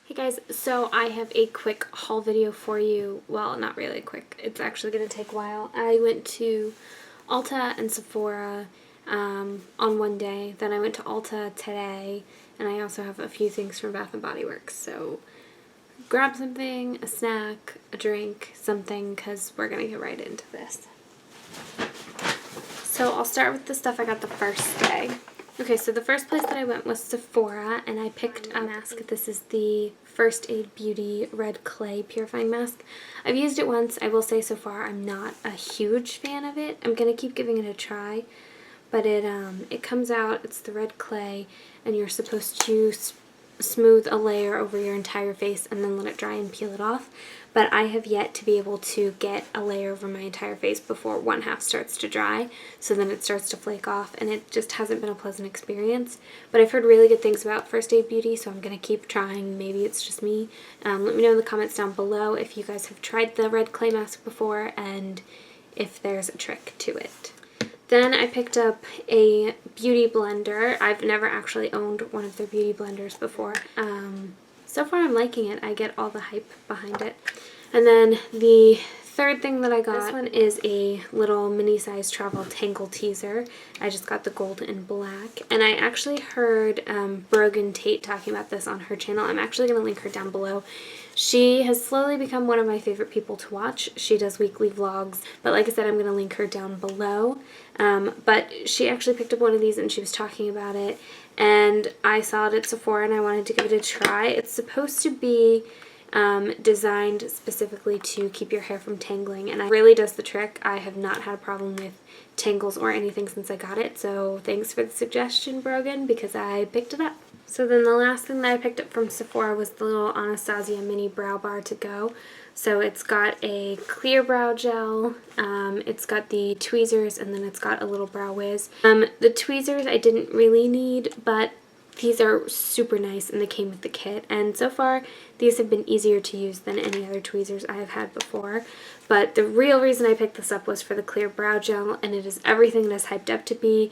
Hey guys, so I have a quick haul video for you. Well, not really quick. It's actually going to take a while. I went to Ulta and Sephora on one day. Then I went to Ulta today, and I also have a few things from Bath & Body Works. So grab something, a snack, a drink, something, because we're going to get right into this. So I'll start with the stuff I got the first day. Okay, so the first place that I went was Sephora, and I picked a mask. This is the First Aid Beauty Red Clay Purifying Mask. I've used it once. I will say so far I'm not a huge fan of it. I'm going to keep giving it a try, but it comes out, it's the red clay, and you're supposed to smooth a layer over your entire face and then let it dry and peel it off. But I have yet to be able to get a layer over my entire face before one half starts to dry, so then it starts to flake off, and it just hasn't been a pleasant experience. But I've heard really good things about First Aid Beauty, so I'm going to keep trying. Maybe it's just me. Let me know in the comments down below if you guys have tried the red clay mask before and if there's a trick to it. Then I picked up a beauty blender. I've never actually owned one of their beauty blenders before. So far I'm liking it. I get all the hype behind it. And then the third thing that I got, this one is a little mini-size travel tangle teaser. I just got the gold and black. And I actually heard Brogan Tate talking about this on her channel. I'm actually going to link her down below. She has slowly become one of my favorite people to watch. She does weekly vlogs, but like I said, I'm going to link her down below. But she actually picked up one of these and she was talking about it, and I saw it at Sephora and I wanted to give it a try. It's supposed to be designed specifically to keep your hair from tangling, and it really does the trick. I have not had a problem with tangles or anything since I got it, so thanks for the suggestion, Brogan, because I picked it up. So then the last thing that I picked up from Sephora was the little Anastasia mini brow bar to go. So it's got a clear brow gel, it's got the tweezers, and then it's got a little brow wiz. The tweezers I didn't really need, but these are super nice and they came with the kit, and so far these have been easier to use than any other tweezers I have had before. But the real reason I picked this up was for the clear brow gel, and it is everything that it's hyped up to be.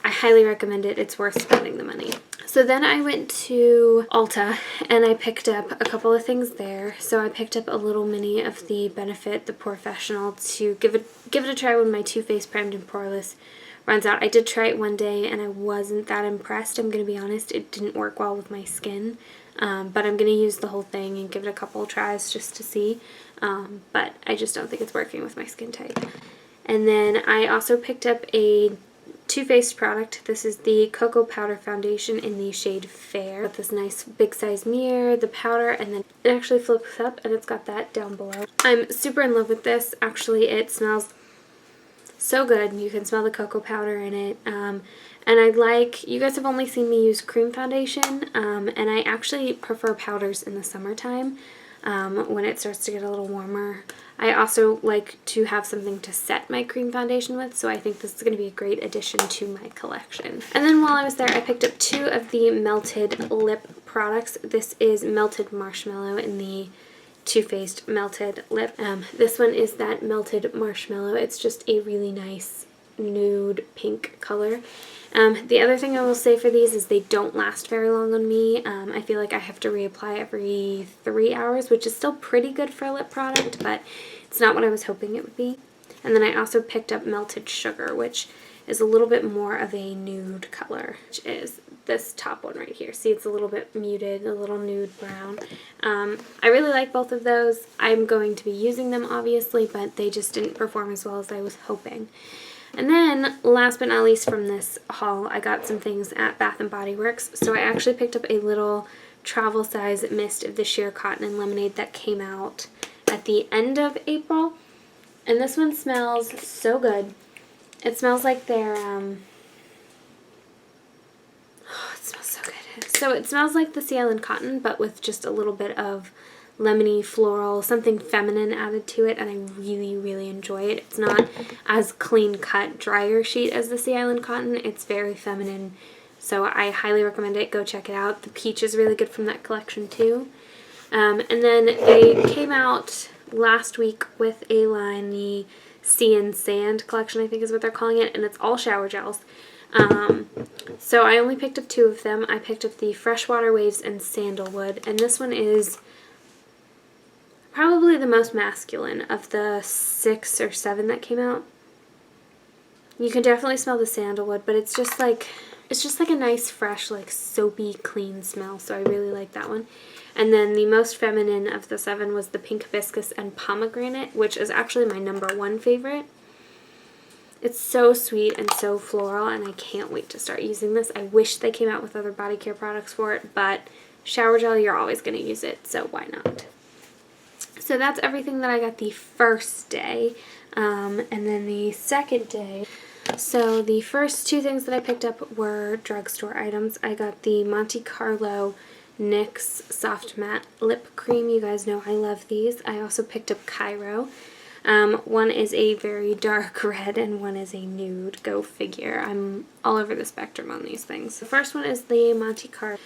I highly recommend it. It's worth spending the money. So then I went to Ulta and I picked up a couple of things there. So I picked up a little mini of the Benefit the Professional to give it a try when my Too Faced Primed and Poreless runs out. I did try it one day and I wasn't that impressed. I'm going to be honest. It didn't work well with my skin. But I'm going to use the whole thing and give it a couple of tries just to see. But I just don't think it's working with my skin type. And then I also picked up a Too Faced product. This is the Cocoa Powder Foundation in the shade Fair. Got this nice big size mirror, the powder, and then it actually flips up and it's got that down below. I'm super in love with this. Actually, it smells so good. You can smell the cocoa powder in it. And I like, you guys have only seen me use cream foundation, and I actually prefer powders in the summertime when it starts to get a little warmer. I also like to have something to set my cream foundation with, so I think this is going to be a great addition to my collection. And then while I was there, I picked up two of the melted lip products. This is Melted Marshmallow in the Too Faced Melted Lip. This one is that Melted Marshmallow. It's just a really nice nude pink color. The other thing I will say for these is they don't last very long on me. I feel like I have to reapply every 3 hours, which is still pretty good for a lip product, but it's not what I was hoping it would be. And then I also picked up Melted Sugar, which is a little bit more of a nude color, which is this top one right here. See, it's a little bit muted, a little nude brown. I really like both of those. I'm going to be using them, obviously, but they just didn't perform as well as I was hoping. And then, last but not least from this haul, I got some things at Bath & Body Works. So I actually picked up a little travel size mist of the sheer cotton and lemonade that came out at the end of April. And this one smells so good. It smells like their, it smells so good. So it smells like the Sea Island cotton, but with just a little bit of lemony, floral, something feminine added to it, and I really, really enjoy it. It's not as clean-cut, drier sheet as the Sea Island cotton. It's very feminine, so I highly recommend it. Go check it out. The peach is really good from that collection, too. And then they came out last week with a line, the Sea and Sand collection, I think is what they're calling it, and it's all shower gels. So I only picked up 2 of them. I picked up the Freshwater Waves and Sandalwood, and this one is probably the most masculine of the 6 or 7 that came out. You can definitely smell the sandalwood, but it's just like a nice, fresh, like soapy, clean smell, so I really like that one. And then the most feminine of the 7 was the Pink Hibiscus and Pomegranate, which is actually my #1 favorite. It's so sweet and so floral, and I can't wait to start using this. I wish they came out with other body care products for it, but shower gel, you're always going to use it, so why not? So that's everything that I got the first day. And then the second day, so the first 2 things that I picked up were drugstore items. I got the Monte Carlo NYX Soft Matte Lip Cream. You guys know I love these. I also picked up Cairo. One is a very dark red and one is a nude. Go figure. I'm all over the spectrum on these things. The first one is the Monte Carlo.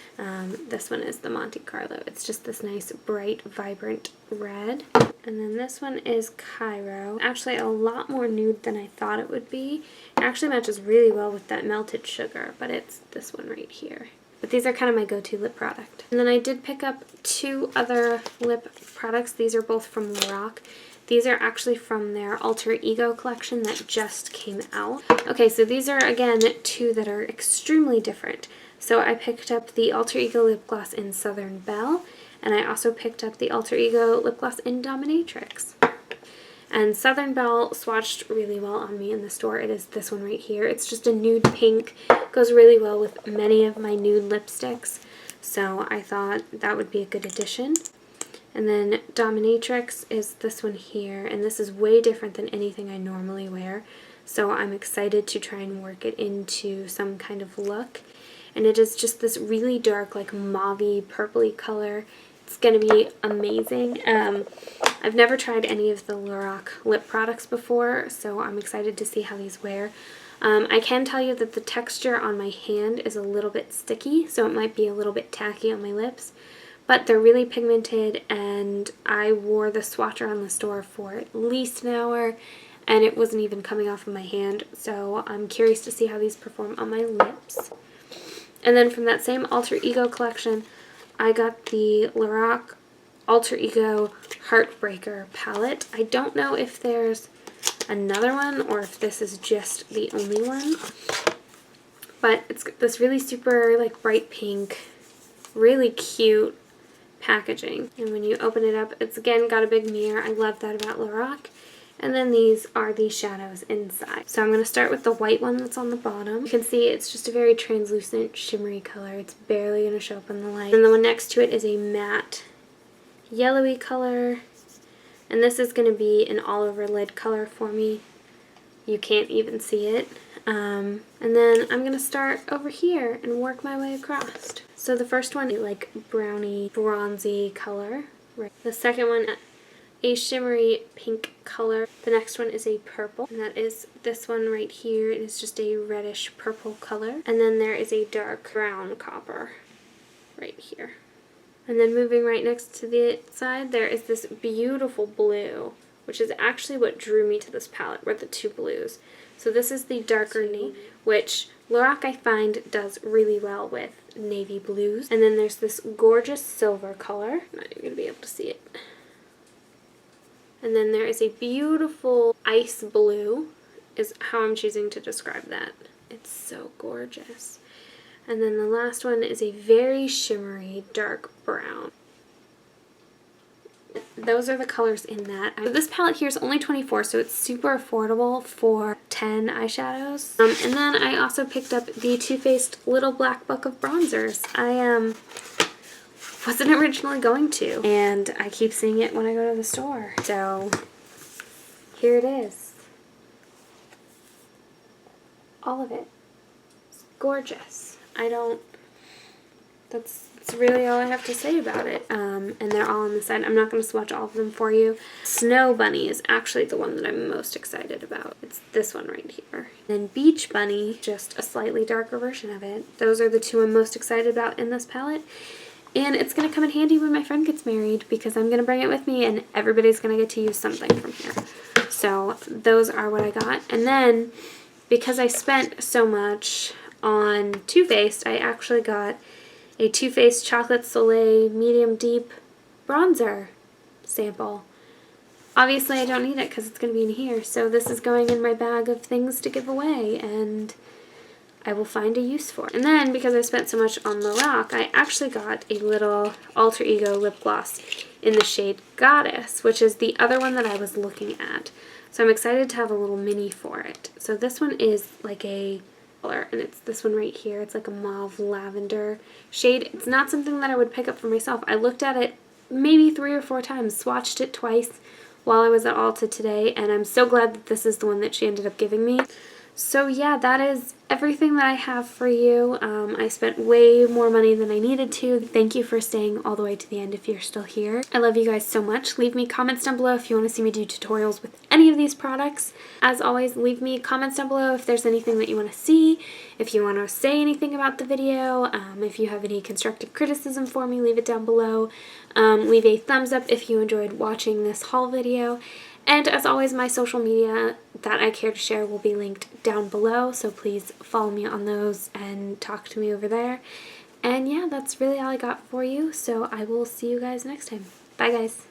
This one is the Monte Carlo. It's just this nice, bright, vibrant red. And then this one is Cairo. Actually a lot more nude than I thought it would be. It actually matches really well with that melted sugar, but it's this one right here. But these are kind of my go-to lip product. And then I did pick up 2 other lip products. These are both from Lorac. These are actually from their Alter Ego collection that just came out. Okay, so these are, again, 2 that are extremely different. So I picked up the Alter Ego lip gloss in Southern Belle, and I also picked up the Alter Ego lip gloss in Dominatrix. And Southern Belle swatched really well on me in the store. It is this one right here. It's just a nude pink. Goes really well with many of my nude lipsticks. So I thought that would be a good addition. And then Dominatrix is this one here, and this is way different than anything I normally wear, so I'm excited to try and work it into some kind of look. And it is just this really dark, like mauve-y, purpley color. It's going to be amazing. I've never tried any of the Lorac lip products before, so I'm excited to see how these wear. I can tell you that the texture on my hand is a little bit sticky, so it might be a little bit tacky on my lips. But they're really pigmented, and I wore the swatcher on the store for at least an hour, and it wasn't even coming off of my hand, so I'm curious to see how these perform on my lips. And then from that same Alter Ego collection, I got the Lorac Alter Ego Heartbreaker palette. I don't know if there's another one or if this is just the only one, but it's this really super like bright pink, really cute packaging. And when you open it up, it's again got a big mirror. I love that about Lorac. And then these are the shadows inside. So I'm going to start with the white one that's on the bottom. You can see it's just a very translucent, shimmery color. It's barely going to show up in the light. And the one next to it is a matte yellowy color. And this is going to be an all-over lid color for me. You can't even see it. And then I'm going to start over here and work my way across. So the first one, like brownie, bronzy color. Right. The second one, a shimmery pink color. The next one is a purple, and that is this one right here. It is just a reddish purple color. And then there is a dark brown copper right here. And then moving right next to the side, there is this beautiful blue, which is actually what drew me to this palette, were the 2 blues. So this is the darker navy, which Lorac I find does really well with navy blues. And then there's this gorgeous silver color. I'm not even going to be able to see it. And then there is a beautiful ice blue, is how I'm choosing to describe that. It's so gorgeous. And then the last one is a very shimmery dark brown. Those are the colors in that. This palette here is only $24, so it's super affordable for 10 eyeshadows. And then I also picked up the Too Faced Little Black Book of Bronzers. I wasn't originally going to, and I keep seeing it when I go to the store. So here it is. All of it. It's gorgeous. That's really all I have to say about it. And they're all on the side. I'm not going to swatch all of them for you. Snow Bunny is actually the one that I'm most excited about. It's this one right here. Then Beach Bunny, just a slightly darker version of it. Those are the 2 I'm most excited about in this palette. And it's going to come in handy when my friend gets married, because I'm going to bring it with me and everybody's going to get to use something from here. So those are what I got. And then because I spent so much on Too Faced, I actually got a Too Faced Chocolate Soleil Medium Deep Bronzer sample. Obviously I don't need it because it's going to be in here, so this is going in my bag of things to give away, and I will find a use for it. And then, because I spent so much on the rock, I actually got a little Alter Ego lip gloss in the shade Goddess, which is the other one that I was looking at. So I'm excited to have a little mini for it. So this one is like a color, and it's this one right here. It's like a mauve lavender shade. It's not something that I would pick up for myself. I looked at it maybe 3 or 4 times, swatched it twice while I was at Ulta today, and I'm so glad that this is the one that she ended up giving me. So yeah, that is everything that I have for you. I spent way more money than I needed to. Thank you for staying all the way to the end if you're still here. I love you guys so much. Leave me comments down below if you want to see me do tutorials with any of these products. As always, leave me comments down below if there's anything that you want to see, if you want to say anything about the video, if you have any constructive criticism for me, leave it down below. Leave a thumbs up if you enjoyed watching this haul video. And as always, my social media that I care to share will be linked down below, so please follow me on those and talk to me over there. And yeah, that's really all I got for you, so I will see you guys next time. Bye guys!